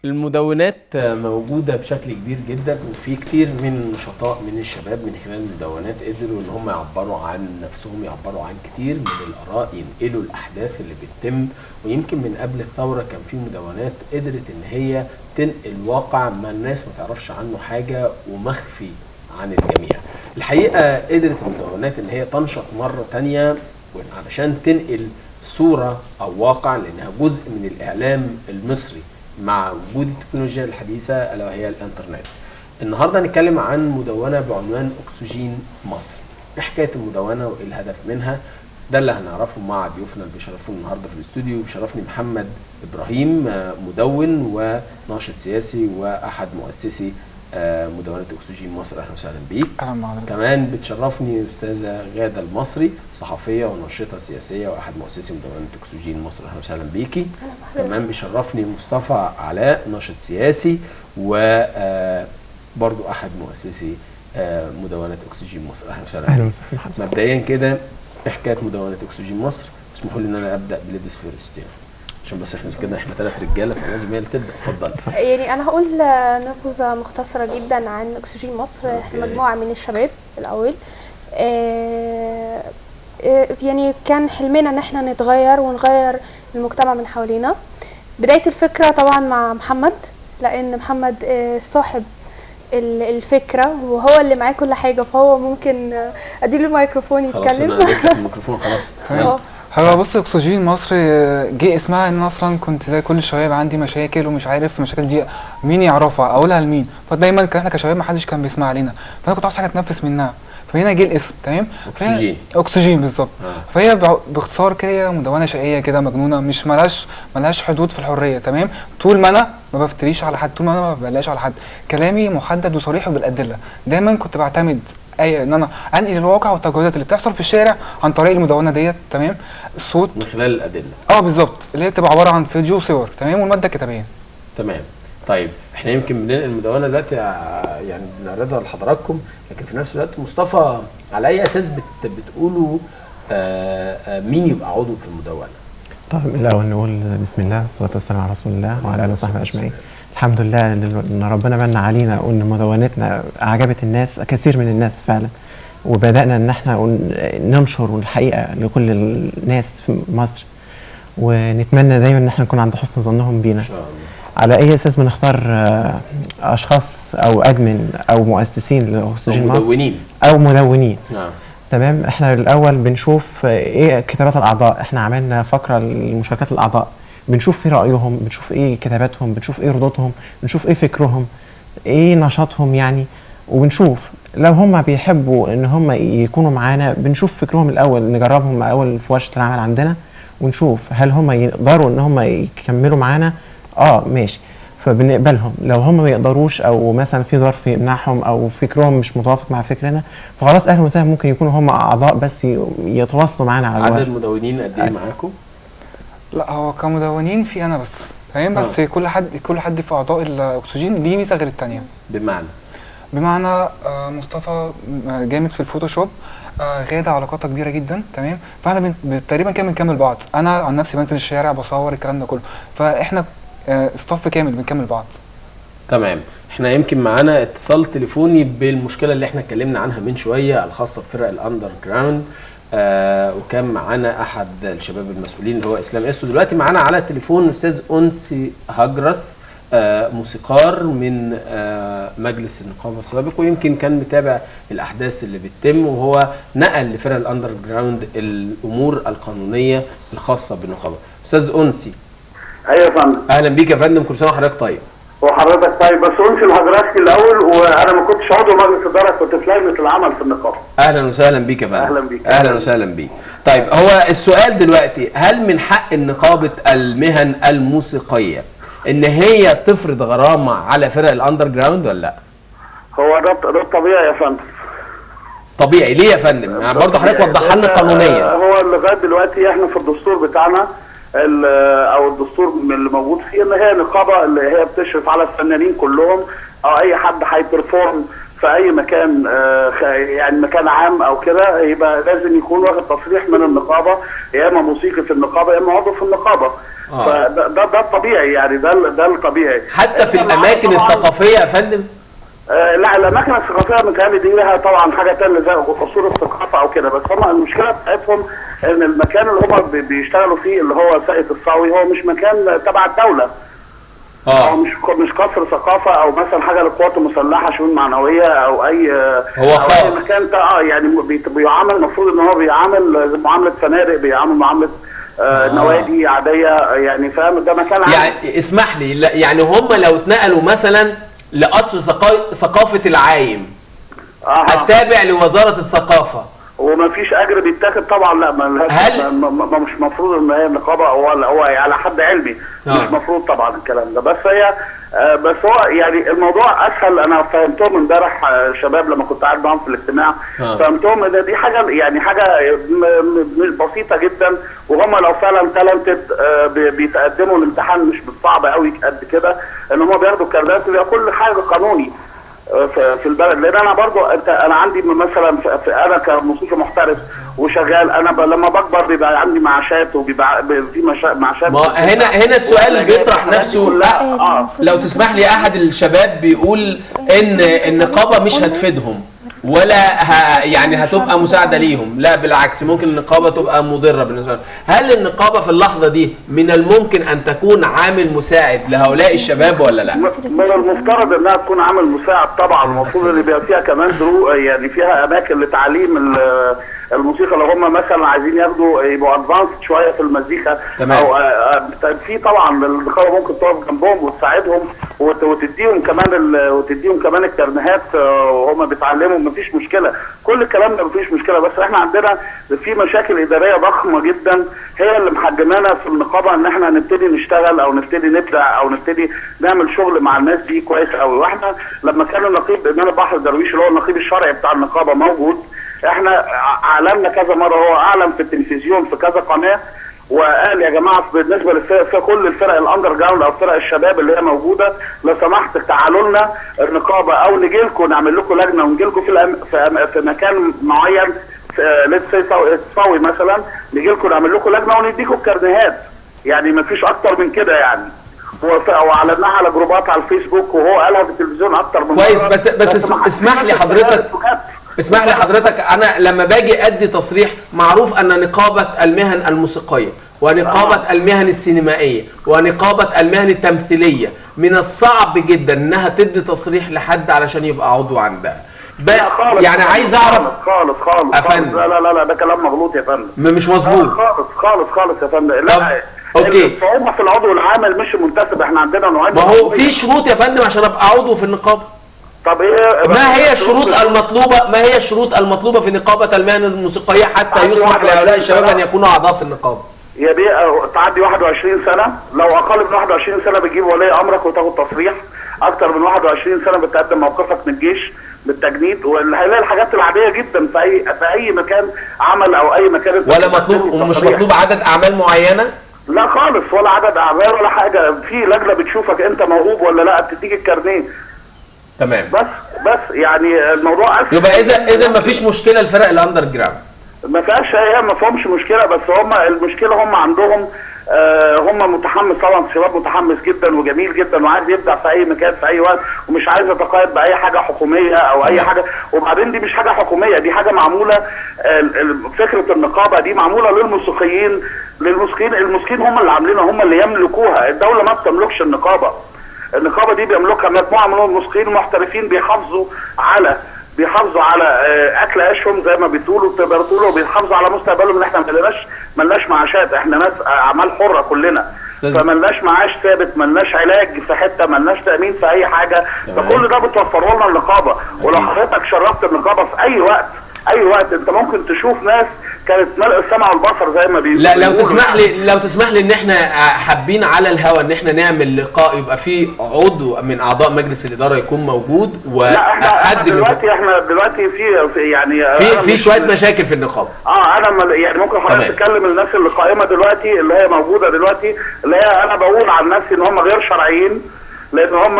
المدونات موجودة بشكل كبير جدا، وفي كتير من النشطاء من الشباب من خلال المدونات قدروا ان هم يعبروا عن نفسهم، يعبروا عن كتير من الآراء، ينقلوا الأحداث اللي بتتم. ويمكن من قبل الثورة كان في مدونات قدرت ان هي تنقل واقع ما الناس ما تعرفش عنه حاجة ومخفي عن الجميع. الحقيقة قدرت المدونات ان هي تنشط مرة تانية علشان تنقل صورة او واقع، لانها جزء من الإعلام المصري مع وجود التكنولوجيا الحديثة ألا وهي الإنترنت. النهاردة هنتكلم عن مدونة بعنوان أكسجين مصر. إيه حكاية المدونة وإيه الهدف منها؟ ده اللي هنعرفه مع ضيوفنا اللي بيشرفونا النهارده في الاستوديو. بيشرفني محمد إبراهيم، مدون وناشط سياسي وأحد مؤسسي مدونة أكسجين مصر. أهلا وسهلا بيك. أهلا بحضرتك. كمان بتشرفني أستاذة غادة المصري، صحفية وناشطة سياسية وأحد مؤسسي مدونة أكسجين مصر. أهلا وسهلا بيكي. كمان بيشرفني مصطفى علاء، ناشط سياسي وبرضو أحد مؤسسي مدونة أكسجين مصر. أهلا وسهلا. أهلا وسهلا. مبدئيا كده حكاية مدونة أكسجين مصر، اسمحوا لي إن أنا أبدأ بليديز فيرست عشان بس احنا كده 3 رجاله فلازم هي اللي تبدا. اتفضل. يعني انا هقول نبذه مختصره جدا عن اكسجين مصر. احنا مجموعه من الشباب الاول، يعني كان حلمنا ان احنا نتغير ونغير المجتمع من حوالينا. بدايه الفكره طبعا مع محمد، لان محمد صاحب الفكره وهو اللي معاه كل حاجه، فهو ممكن اديله الميكروفون يتكلم. خلاص انا اديت الميكروفون خلاص. هو بص، اكسجين مصر جه اسمها ان اصلا كنت زي كل الشباب عندي مشاكل ومش عارف المشاكل دي مين يعرفها اقولها لمين، فدايما كان احنا كشباب ما حدش كان بيسمع علينا، فانا كنت عاوز حاجه اتنفس منها، فهنا جه الاسم. تمام، اكسجين بالظبط. فهي باختصار كده مدونه شقيه كده مجنونه، مش ملهاش حدود في الحريه. تمام، طول ما انا ما بفتريش على حد، طول ما انا ما بقلاش على حد، كلامي محدد وصريح وبالادله. دايما كنت بعتمد ان انا انقل الواقع والتجاوزات اللي بتحصل في الشارع عن طريق المدونه ديت. تمام، الصوت من خلال الادله. بالظبط، اللي هي بتبقى عباره عن فيديو وصور. تمام، والماده الكتابيه. تمام. طيب احنا يمكن بننقل المدونه دلوقتي يعني بنعرضها لحضراتكم، لكن في نفس الوقت مصطفى على اي اساس بتقولوا مين يبقى عضو في المدونه؟ طيب الاول نقول بسم الله والصلاه والسلام على رسول الله وعلى اله وصحبه اجمعين. الحمد لله ان ربنا من علينا وان مدونتنا اعجبت الناس، كثير من الناس فعلا، وبدانا ان احنا ننشر الحقيقه لكل الناس في مصر، ونتمنى دايما ان احنا نكون عند حسن ظنهم بينا. ان شاء الله. على اي اساس بنختار اشخاص او ادمن او مؤسسين لاكسجين مصر او مدونين؟ نعم. تمام، احنا الاول بنشوف ايه كتابات الاعضاء. احنا عملنا فقره لمشاركات الاعضاء، بنشوف في رايهم، بنشوف ايه كتاباتهم، بنشوف ايه ردودهم، بنشوف ايه فكرهم، ايه نشاطهم يعني، وبنشوف لو هم بيحبوا ان هم يكونوا معانا بنشوف فكرهم الاول، نجربهم اول في ورشه العمل عندنا ونشوف هل هم يقدروا ان هم يكملوا معانا. ماشي، فبنقبلهم. لو هم ما يقدروش او مثلا في ظرف يمنعهم او فكرهم مش متوافق مع فكرنا، فخلاص اهلا وسهلا، ممكن يكونوا هم اعضاء بس يتواصلوا معانا على عدد المدونين قد ايه معاكم؟ لا، هو كمدونين في انا بس. تمام، بس كل حد في اعضاء الاكسجين ليه ميزه غير الثانيه. بمعنى مصطفى جامد في الفوتوشوب، غاده علاقاتها كبيره جدا. تمام، فاحنا تقريبا كده بنكمل بعض. انا عن نفسي بنزل الشارع بصور الكلام ده كله، فاحنا استاف كامل بنكمل بعض. تمام. احنا يمكن معانا اتصال تليفوني بالمشكله اللي احنا اتكلمنا عنها من شويه الخاصه بفرق الاندر جراوند، وكان معانا احد الشباب المسؤولين اللي هو اسلام اسو. دلوقتي معانا على التليفون استاذ انسي هجرس، موسيقار من مجلس النقابه السابق، ويمكن كان متابع الاحداث اللي بتتم، وهو نقل لفرق الاندر جراوند الامور القانونيه الخاصه بالنقابه. استاذ انسي. ايوه يا فندم. اهلا بيك يا فندم، كل سنه وحضرتك طيب. وحضرتك طيب، بس انسي لحضرتك الاول، وانا ما كنتش عضو مجلس اداره، كنت في لجنه العمل في النقابه. اهلا وسهلا بيك يا فندم. اهلا بيك. اهلا وسهلا بيك. طيب هو السؤال دلوقتي، هل من حق نقابه المهن الموسيقيه ان هي تفرض غرامه على فرق الاندر جراوند ولا لا؟ هو ده الطبيعي يا فندم. طبيعي ليه يا فندم؟ يعني برضه حضرتك وضحها لنا قانونيا. هو لغايه دلوقتي احنا في الدستور بتاعنا او الدستور اللي موجود فيه ان هي نقابه اللي هي بتشرف على الفنانين كلهم، او اي حد هيبرفورم في اي مكان يعني مكان عام او كده يبقى لازم يكون واخد تصريح من النقابه، يا اما موسيقي في النقابه يا اما عضو في النقابه. فده الطبيعي يعني، ده الطبيعي. حتى في الاماكن الثقافيه يا فندم؟ لا، الاماكن الثقافيه متهيألي دي لها طبعا حاجه ثانيه زي قصور الثقافه او كده، بس هم المشكله بتاعتهم ان المكان اللي هم بيشتغلوا فيه اللي هو ساقية الصاوي هو مش مكان تبع الدوله. هو مش قصر ثقافه او مثلا حاجه للقوات المسلحه شؤون معنويه او اي هو خاص. أو أي مكان يعني بيعامل، المفروض ان هو بيعامل معامله فنادق، بيعامل معامله نوادي عاديه يعني، فاهم؟ ده مكان عام. يعني اسمح لي، يعني هم لو اتنقلوا مثلا لقصر ثقافه العايم التابع لوزاره الثقافه ومفيش اجر بيتاخد طبعا، لا مش مفروض ان هي نقابه هو على حد علمي مش مفروض طبعا الكلام ده. بس هو يعني الموضوع اسهل. انا فهمتهم امبارح شباب لما كنت قاعد معاهم في الاجتماع، فهمتهم ان دي حاجه يعني حاجه بسيطه جدا، وهم لو فعلا تالنتد بيتقدموا الامتحان مش بالصعب قوي قد كده، ان هم بياخدوا الكارنات ويبقى كل حاجه قانوني في البلد. لان انا برضو انا عندي مثلا انا كموسيقي محترف وشغال، انا لما بكبر بيبقى عندي معاشات وبيبقى في معاشات. ما هنا السؤال اللي بيطرح نفسه. لو تسمح لي، احد الشباب بيقول ان النقابه مش هتفيدهم ولا يعني هتبقى مساعده ليهم، لا بالعكس ممكن النقابه تبقى مضره بالنسبه لهم. هل النقابه في اللحظه دي من الممكن ان تكون عامل مساعد لهؤلاء الشباب ولا لا؟ من المفترض انها تكون عامل مساعد طبعا، المفروض ان يبقى فيها كمان يعني فيها اماكن لتعليم الموسيقى لو هم مثلا عايزين ياخدوا يبقوا ادفانسد شويه في المزيكا. تمام. او في طبعا النقابه ممكن تقف جنبهم وتساعدهم وتديهم كمان الكارنيهات وهم بيتعلموا، مفيش مشكله. كل الكلام ده مفيش مشكله، بس احنا عندنا في مشاكل اداريه ضخمه جدا هي اللي محجمانا في النقابه ان احنا نبتدي نشتغل او نبتدي نبدع او نبتدي نعمل شغل مع الناس دي كويس قوي. واحنا لما كان النقيب امام بحر درويش اللي هو النقيب الشرعي بتاع النقابه موجود، احنا اعلمنا كذا مره، هو اعلن في التلفزيون في كذا قناه وقال يا جماعه بالنسبه في كل الفرق الاندر جراوند او فرق الشباب اللي هي موجوده، لو سمحت تعالوا لنا النقابه او نجي لكم نعمل لكم لجنه ونجي لكم في مكان معين صاوي مثلا، نجي لكم نعمل لكم لجنه ونديكم الكارنيهات. يعني ما فيش اكتر من كده يعني. وعلناها على جروبات على الفيسبوك وهو قالها في التلفزيون اكتر من كويس. بس اسمح لي حضرتك، انا لما باجي ادي تصريح، معروف ان نقابه المهن الموسيقيه ونقابه المهن السينمائيه ونقابه المهن التمثيليه من الصعب جدا انها تدي تصريح لحد علشان يبقى عضو عندها. يعني عايز اعرف خالص افندم. لا ده كلام مغلوط يا فندم، مش مظبوط خالص يا فندم. لا اوكي، الصعوبه في العضو العامل مش المنتسب. احنا عندنا نوعين. ما هو في شروط يا فندم عشان ابقى عضو في النقابه. طب ايه ما هي الشروط المطلوبه في نقابه المهن الموسيقيه حتى يسمح لهؤلاء الشباب ان يكونوا اعضاء في النقابه؟ يا بيه تعدي 21 سنه، لو اقل من 21 سنه بتجيب ولي امرك وتاخد تصريح، اكتر من 21 سنه بتقدم موقفك من الجيش بالتجنيد، وهي الحاجات العاديه جدا في اي مكان عمل او اي مكان. ولا مطلوب ومش مطلوب عدد اعمال معينه؟ لا خالص، ولا عدد اعمال ولا حاجه. في لجنه بتشوفك انت موهوب ولا لا، بتديك الكارنيه. تمام. بس يعني الموضوع اسهل. يبقى اذا ما فيش مشكله الفرق الاندر جراوند ما فيهاش، هي ما فيهمش مشكله، بس هم المشكله هم عندهم هم متحمس طبعا، شباب متحمس جدا وجميل جدا وعايز يبدع في اي مكان في اي وقت ومش عايز يتقيد باي حاجه حكوميه او اي حاجه. وبعدين دي مش حاجه حكوميه، دي حاجه معموله. فكره النقابه دي معموله للموسيقيين. الموسيقيين هم اللي عاملينها، هم اللي يملكوها. الدوله ما بتملكش النقابه. النقابه دي بيملكها مجموعه من الموسيقيين المحترفين بيحافظوا على اكل عيشهم زي ما بتقولوا وبيحافظوا على مستقبلهم. ان احنا ملناش معاشات، احنا ناس اعمال حره كلنا، فملناش معاش ثابت، ملناش علاج في حته، ملناش تامين في اي حاجه. فكل ده بتوفره لنا النقابه. ولو حضرتك شرفت النقابه في اي وقت انت ممكن تشوف ناس كانت ملء السمع والبصر زي ما بيقولوا. لا لو تسمح لي ان احنا حابين على الهوا ان احنا نعمل لقاء يبقى فيه عضو من اعضاء مجلس الاداره يكون موجود احنا دلوقتي في يعني في شويه مشاكل في النقابه. انا يعني ممكن حضرتك تكلم الناس اللي قائمه دلوقتي اللي هي موجوده دلوقتي، اللي هي انا بقول عن نفسي ان هم غير شرعيين، لان هم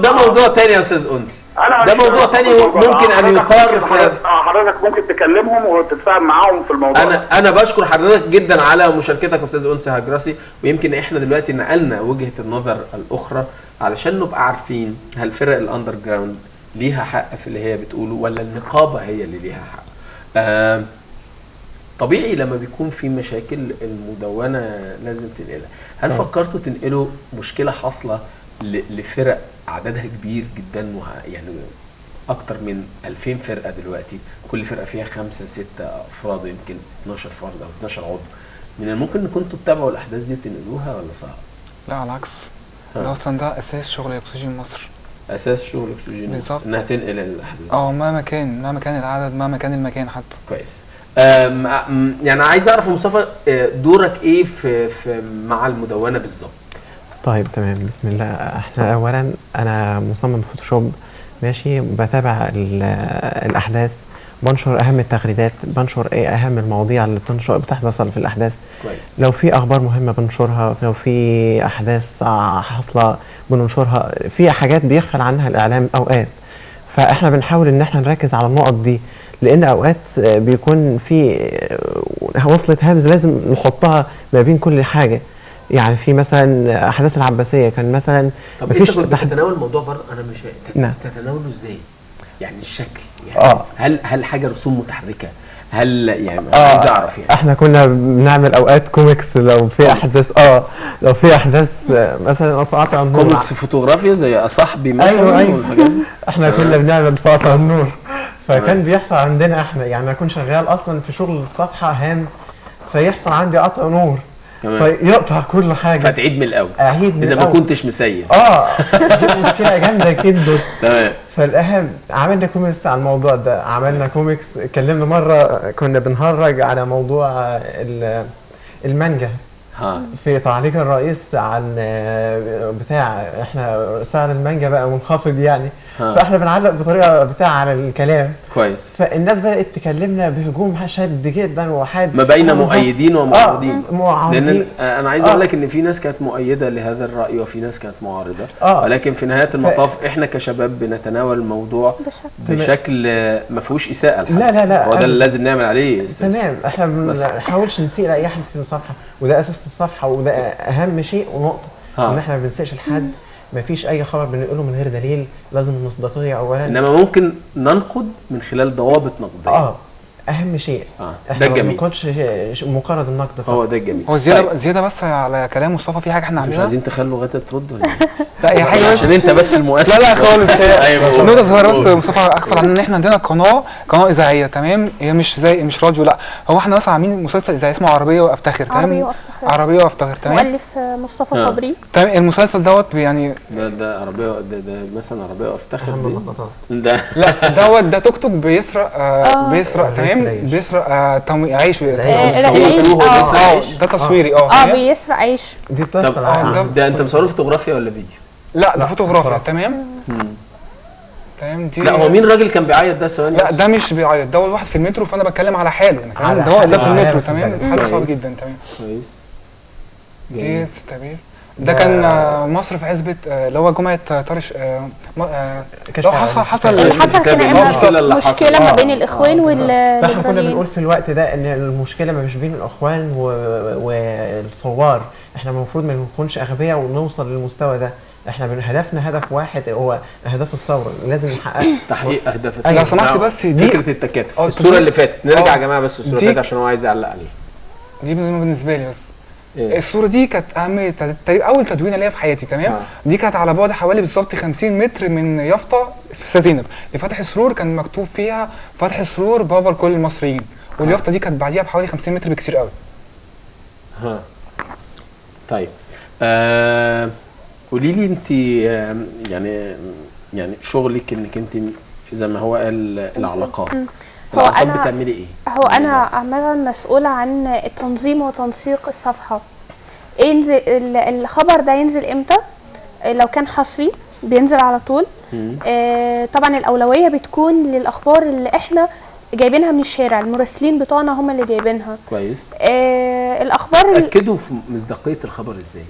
ده موضوع تاني يا استاذ انسي. ده موضوع تاني ممكن ان يثار في حضرتك ممكن تكلمهم وتتفاهم معاهم في الموضوع. انا بشكر حضرتك جدا على مشاركتك استاذ انسي هجرسي، ويمكن احنا دلوقتي نقلنا وجهة النظر الاخرى علشان نبقى عارفين هل فرق الاندر جراوند ليها حق في اللي هي بتقوله ولا النقابة هي اللي ليها حق. طبيعي لما بيكون في مشاكل المدونة لازم تنقلها. هل فكرتوا تنقلوا مشكلة حاصلة لفرق عددها كبير جدا، يعني اكتر من 2000 فرقة دلوقتي، كل فرقة فيها 5 6 افراد ويمكن 12 فرد او 12 عضو، من الممكن ان كنتوا تتابعوا الاحداث دي وتنقلوها ولا صعب؟ لا على العكس، ده اصلا ده اساس شغل اكسجين مصر. اساس شغل اكسجين بالظبط، انها تنقل الاحداث. مهما كان العدد، مهما كان المكان حتى. كويس. يعني عايز اعرف يا مصطفى دورك ايه في مع المدونة بالظبط؟ طيب تمام، بسم الله. احنا اولا انا مصمم فوتوشوب، ماشي، بتابع الاحداث، بنشر اهم التغريدات، بنشر ايه اهم المواضيع اللي بتحدث في الاحداث. كويس. لو في اخبار مهمه بنشرها، لو في احداث حاصله بننشرها، في حاجات بيغفل عنها الاعلام اوقات، فاحنا بنحاول ان احنا نركز على النقط دي، لان اوقات بيكون في وصلة همز لازم نحطها ما بين كل حاجه. يعني في مثلا احداث العباسيه كان مثلا طب انت كنت بتتناول الموضوع برضه، انا مش نعم. تتناوله ازاي؟ يعني الشكل، يعني هل حاجه رسوم متحركه؟ هل يعني عايز اعرف يعني. احنا كنا بنعمل اوقات كوميكس لو في احداث لو في احداث مثلا قاطع النور، كوميكس فوتوغرافيا زي صاحبي مثلا. ايوه احنا كنا بنعمل قاطع النور، فكان بيحصل عندنا احنا، يعني اكون شغال اصلا في شغل الصفحه هام، فيحصل عندي قطع نور فيقطع كل حاجه، فتعيد من الاول، اعيد من اذا ما كنتش مسيف. دي مشكله جامده جدا. تمام. فالاهم عملنا كوميكس على الموضوع ده، عملنا كوميكس، اتكلمنا مره كنا بنهرج على موضوع المانجا في تعليق الرئيس عن بتاع احنا سعر المانجا بقى منخفض يعني، فاحنا بنعلق بطريقه بتاع على الكلام. كويس. فالناس بدات تكلمنا بهجوم شد جدا وحاد ما بين مؤيدين ومعارضين. لان انا عايز اقول لك ان في ناس كانت مؤيده لهذا الراي وفي ناس كانت معارضه، ولكن في نهايه المطاف احنا كشباب بنتناول الموضوع بشكل ما فيهوش اساءه لحد. لا هو ده اللي لازم نعمل عليه. تمام، احنا ما بنحاولش نسيء لاي حد في الصفحه، وده اساس الصفحه، وده اهم شيء ونقطه، ان احنا ما بنسيئش لحد، ما فيش اي خبر بنقوله من غير دليل، لازم المصداقيه اولا، انما ممكن ننقد من خلال ضوابط نقديه. اهم شيء. ده الجميل، ما بنقولش مجرد النقد فقط. هو ده الجميل. هو زياده بس على كلام مصطفى، في حاجه احنا عاملينها. مش عايزين تخلوا غدا ترد ولا لا هي حاجه عشان انت بس المؤسس. لا خالص. ايوه نقطه صغيره بس مصطفى اغفل عن ان احنا عندنا قناه اذاعيه، تمام، هي مش راديو، لا هو احنا مثلا عاملين مسلسل اذاعي اسمه عربيه وافتخر، تمام، عربيه وافتخر، تمام، مؤلف مصطفى صبري، تمام. المسلسل دوت يعني ده عربيه، ده مثلا عربيه وافتخر دي، لا ده توك توك بيسرق تمام، بيسرق عيش ده تصويري بيسرق عيش. دي بتحصل ده انت مصوره فوتوغرافيا ولا فيديو؟ لا ده فوتوغرافيا، تمام. تمام. دي لا هو مين الراجل كان بيعيط ده؟ ثواني، لا ده مش بيعيط، ده واحد في المترو، فانا بتكلم على حاله يعني، ده في المترو، تمام، حاله صعب جدا، تمام. كويس. دي التعبير ده كان مصر في عزبة اللي هو جمعة طرش، لو حصل مشكلة ما بين الإخوان فاحنا كنا بنقول في الوقت ده ان المشكلة مش بين الإخوان والثوار، احنا المفروض ما نكونش أغبياء ونوصل للمستوى ده، احنا هدفنا هدف واحد، هو اهداف الثوره لازم نحققها، تحقيق اهداف لو سمحت بس دي فكره التكاتف. الصوره اللي فاتت نرجع يا جماعه، بس الصوره اللي فاتت عشان هو عايز يعلق عليها، دي بالنسبه لي بس. الصوره دي كانت اهم اول تدوينه ليا في حياتي، تمام. دي كانت على بعد حوالي بالظبط 50 متر من يافطه في استاذ زينب لفتح سرور، كان مكتوب فيها فتح سرور بابا لكل المصريين، واليافطه دي كانت بعديها بحوالي 50 متر بكتير قوي. طيب قولي لي انت يعني شغلك انك انت زي ما هو قال العلاقات، هو انا بتعملي ايه؟ هو انا عامه مسؤوله عن تنظيم وتنسيق الصفحه. ينزل الخبر ده ينزل امتى؟ لو كان حصري بينزل على طول. طبعا الاولويه بتكون للاخبار اللي احنا جايبينها من الشارع، المراسلين بتوعنا هم اللي جايبينها. كويس. الاخبار تاكدوا في مصداقيه الخبر ازاي؟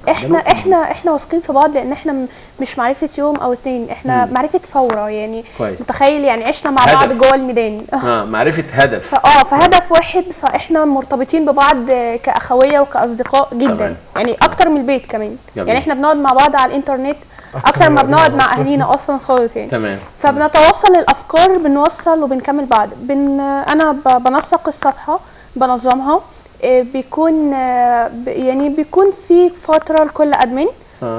احنا واثقين في بعض، لان احنا مش معرفه يوم او اتنين، احنا معرفه ثوره يعني. كويس. متخيل يعني عشنا مع بعض جوه الميدان. معرفه هدف. فهدف واحد، فاحنا مرتبطين ببعض كاخويه وكاصدقاء جدا. تمام. يعني اكتر من البيت كمان. جميل. يعني احنا بنقعد مع بعض على الانترنت اكتر ما بنقعد مع اهالينا اصلا خالص يعني. تمام. فبنتواصل الافكار، بنوصل وبنكمل بعض. انا بنسق الصفحه، بنظمها. بيكون يعني بيكون في فتره لكل ادمن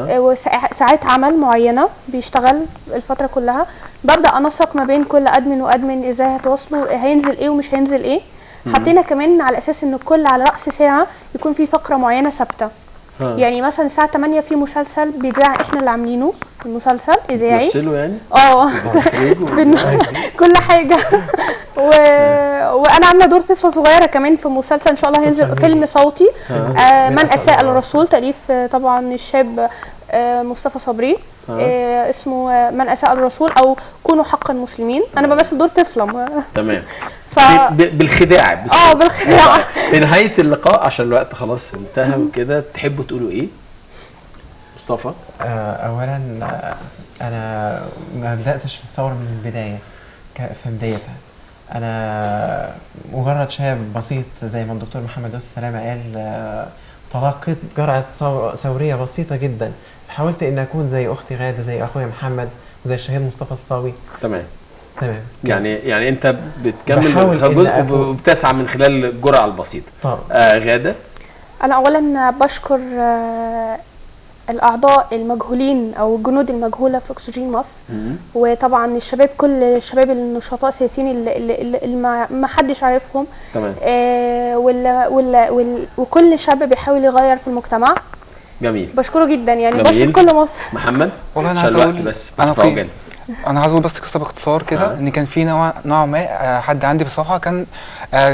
وساعات عمل معينه بيشتغل الفتره كلها. ببدا انسق ما بين كل ادمن وادمن ازاي هتواصلوا، هينزل ايه ومش هينزل ايه. حطينا كمان على اساس ان الكل على راس ساعه يكون في فقره معينه ثابته. يعني مثلا الساعه 8 في مسلسل بيذاع، احنا اللي عاملينه المسلسل اذاعي. بتمثلوا يعني؟ كل حاجه. وانا عامله دور طفله صغيره كمان في مسلسل ان شاء الله هينزل، فيلم صوتي. من اساء للرسول، تاليف طبعا الشاب مصطفى صبري. اسمه من اساء للرسول او كونوا حقا مسلمين. انا بمثل دور طفله. تمام. بالخداع. بالخداع. في نهايه اللقاء عشان الوقت خلاص انتهى وكده، تحبوا تقولوا ايه؟ مصطفى. اولا انا ما بداتش في الثوره من البدايه في بدايتها. انا مجرد شاب بسيط زي ما الدكتور محمد يوسف سلامه قال، تلقيت جرعه ثوريه بسيطه جدا. حاولت ان اكون زي اختي غاده، زي اخويا محمد، زي الشهيد مصطفى الصاوي. تمام. يعني انت بتكمل وبتسعى من خلال الجرعه البسيطه. طبعا. غاده. انا اولا بشكر الاعضاء المجهولين او الجنود المجهوله في اكسجين مصر. وطبعا الشباب، كل الشباب النشطاء السياسيين اللي ما حدش عارفهم. تمام. وكل شاب بيحاول يغير في المجتمع. جميل. بشكره جدا يعني. بشكر كل مصر. محمد. والله انا عشان الوقت بس فوجا. انا عايز اقول بس قصه باختصار كده. ان كان في نوع ما حد عندي في الصفحه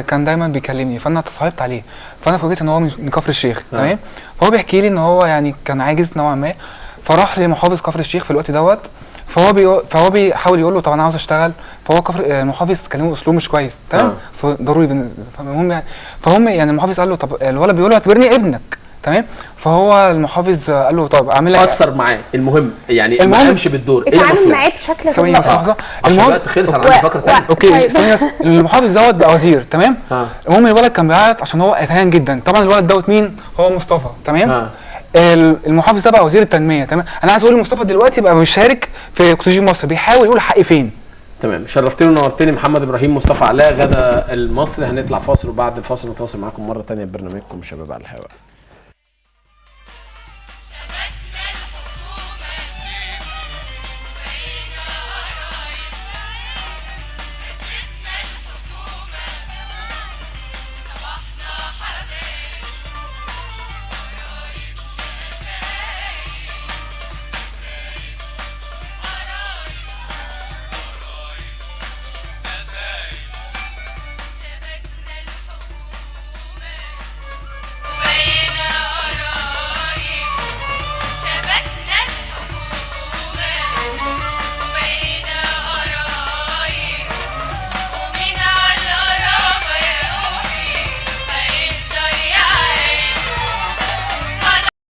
كان دايما بيكلمني، فانا اتصاحبت عليه. فانا فوجئت ان هو من كفر الشيخ. تمام. فهو بيحكي لي ان هو يعني كان عاجز نوعا ما، فراح لمحافظ كفر الشيخ في الوقت دوت. فهو بيحاول يقول له طب انا عاوز اشتغل. فهو المحافظ كلمه اسلوب مش كويس. تمام. ضروري. فهم يعني المحافظ قال له طب الولد بيقول له اعتبرني ابنك. تمام. فهو المحافظ قال له طب اعمل لك، اثر معاه. المهم ما امشي بالدور. اتعامل معاه بشكل ثواني لحظه. الوقت خلص، انا عندي فقره ثانيه. اوكي المحافظ دوت بقى وزير. تمام. المهم الولد كان بيعيط عشان هو اتهان جدا. طبعا الولد دوت مين؟ هو مصطفى. تمام. المحافظ ده بقى وزير التنميه. تمام. انا عايز اقول مصطفى دلوقتي بقى بيشارك في اكسجين مصر، بيحاول يقول حقي فين. تمام. شرفتني ونورتني محمد ابراهيم، مصطفى علاء، غدا المصري. هنطلع فاصل وبعد الفاصل نتواصل معاكم مره ثانيه ببرنامجكم شباب على الهواء.